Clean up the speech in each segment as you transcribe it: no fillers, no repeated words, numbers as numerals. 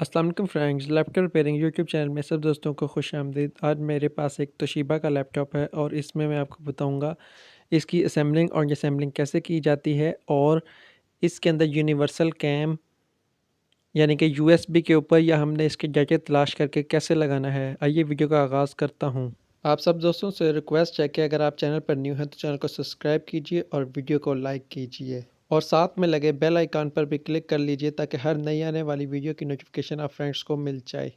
अस्सलाम वालेकुम friends, laptop repairing YouTube channel में सब दोस्तों को खुशामदीद। आज मेरे पास एक तोशिबा का लैपटॉप है और इसमें मैं आपको बताऊंगा इसकी असेंबलिंग और डिसम्बलिंग कैसे की जाती है और इसके अंदर यूनिवर्सल कैम यानी कि यूएसबी के ऊपर या हमने इसके गैजेट तलाश करके कैसे लगाना है। आइए वीडियो का आगाज़ करता हूँ। आप सब दोस्तों से रिक्वेस्ट है कि अगर आप चैनल पर न्यू हैं तो चैनल को सब्सक्राइब कीजिए और वीडियो को लाइक कीजिए और साथ में लगे बेल आइकन पर भी क्लिक कर लीजिए ताकि हर नई आने वाली वीडियो की नोटिफिकेशन आप फ्रेंड्स को मिल जाए।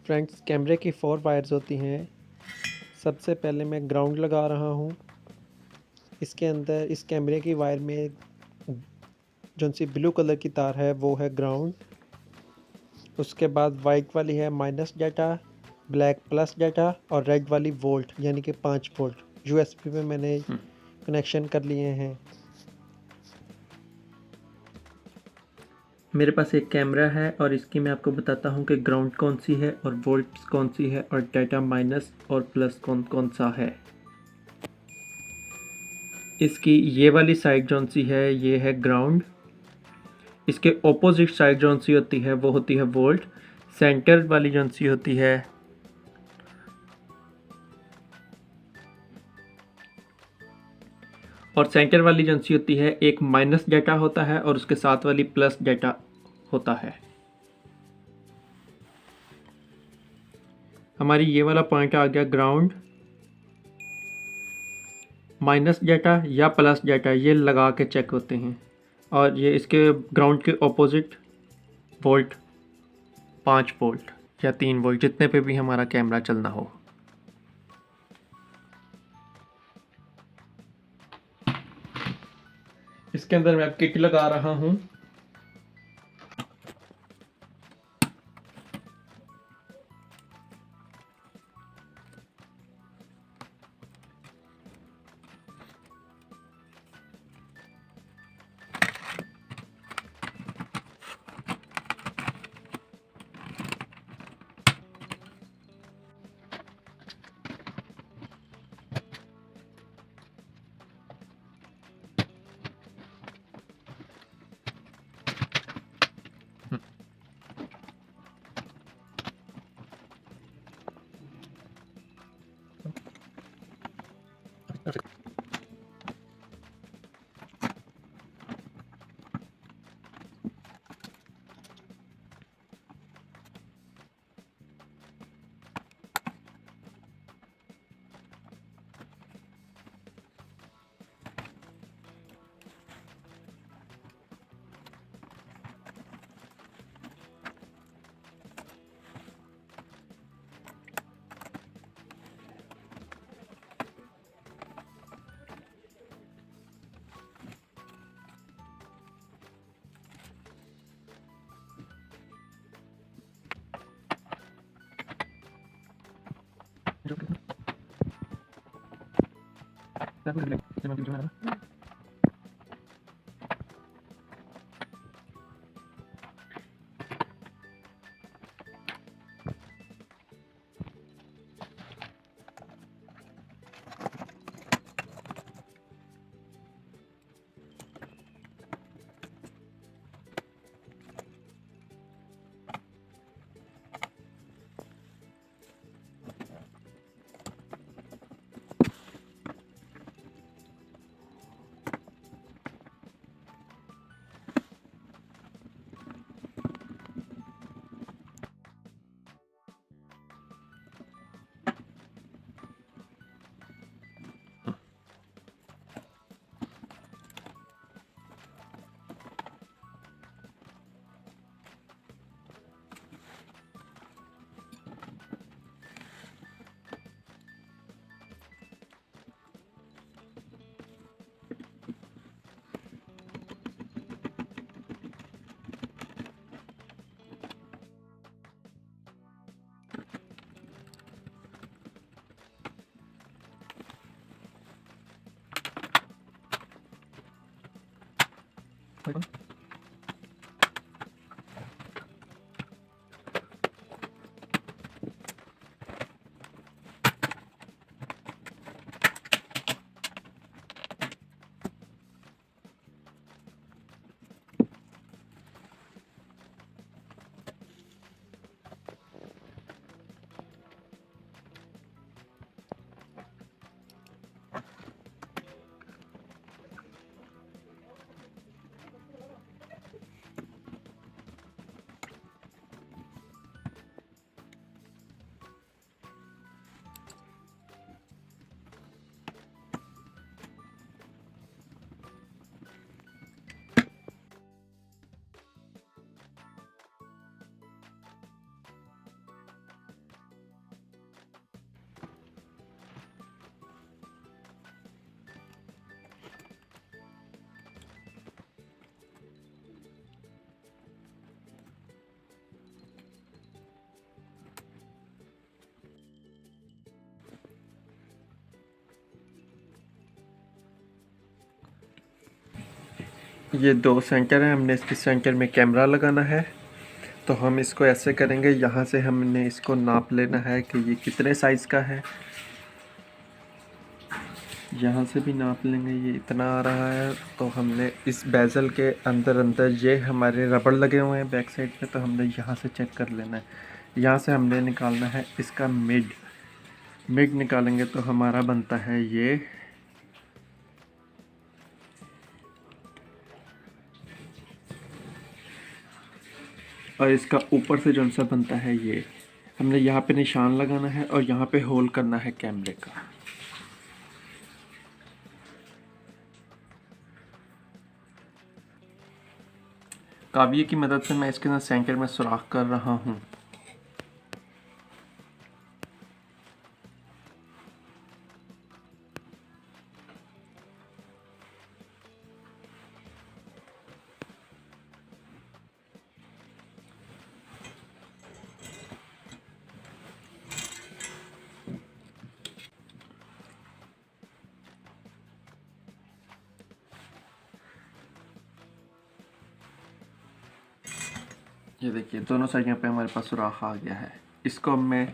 फ्रेंड्स, कैमरे की 4 वायर्स होती हैं। सबसे पहले मैं ग्राउंड लगा रहा हूँ। इसके अंदर इस कैमरे की वायर में जो सी ब्लू कलर की तार है वो है ग्राउंड। उसके बाद वाइट वाली है minus data, black plus data और रेड वाली वोल्ट यानी कि 5 वोल्ट यूएसबी में मैंने कनेक्शन कर लिए हैं। मेरे पास एक कैमरा है और इसकी मैं आपको बताता हूँ कि ग्राउंड कौन सी है और वोल्ट्स कौन सी है और डाटा माइनस और प्लस कौन कौन सा है। इसकी ये वाली साइड जौन सी है ये है ग्राउंड। इसके ऑपोजिट साइड जौन सी होती है वो होती है वोल्ट। सेंटर वाली जौन सी होती है और सेंटर वाली जौन सी होती है एक माइनस डाटा होता है और उसके साथ वाली प्लस डाटा होता है। हमारी ये वाला पॉइंट आ गया ग्राउंड। माइनस डाटा या प्लस डाटा ये लगा के चेक होते हैं और ये इसके ग्राउंड के ऑपोजिट वोल्ट 5 वोल्ट या 3 वोल्ट जितने पे भी हमारा कैमरा चलना हो। इसके अंदर मैं किट लगा रहा हूँ। ये 2 सेंटर है, हमने इसके सेंटर में कैमरा लगाना है। तो हम इसको ऐसे करेंगे, यहाँ से हमने इसको नाप लेना है कि ये कितने साइज़ का है। यहाँ से भी नाप लेंगे, ये इतना आ रहा है। तो हमने इस बेज़ल के अंदर ये हमारे रबड़ लगे हुए हैं बैक साइड पे, तो हमने यहाँ से चेक कर लेना है। यहाँ से हमने निकालना है इसका मिड निकालेंगे तो हमारा बनता है ये। और इसका ऊपर से जो सा बनता है ये। हमने यहाँ पे निशान लगाना है और यहाँ पे होल करना है कैमरे का। काबिये की मदद से मैं इसके अंदर सेंटर में सुराख कर रहा हूँ। ये देखिए दोनों साइडों पे हमारे पास सुराख आ गया है। इसको अब मैं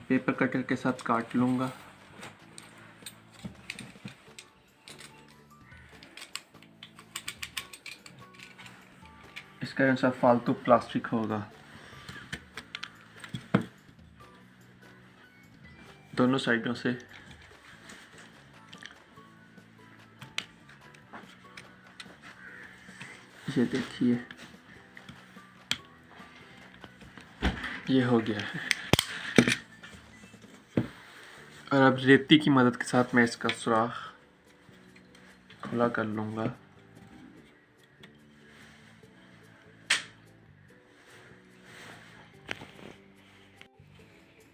पेपर कटर के साथ काट लूँगा। इसका जैसा फालतू प्लास्टिक होगा दोनों साइडों से ये देखिए ये हो गया है। और अब रेती की मदद के साथ मैं इसका सुराख खुला कर लूँगा।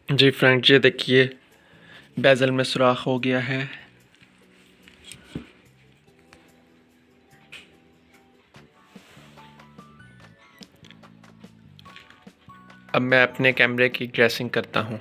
जी फ्रेंड्स, ये देखिए बेज़ल में सुराख हो गया है। अब मैं अपने कैमरे की ड्रेसिंग करता हूँ।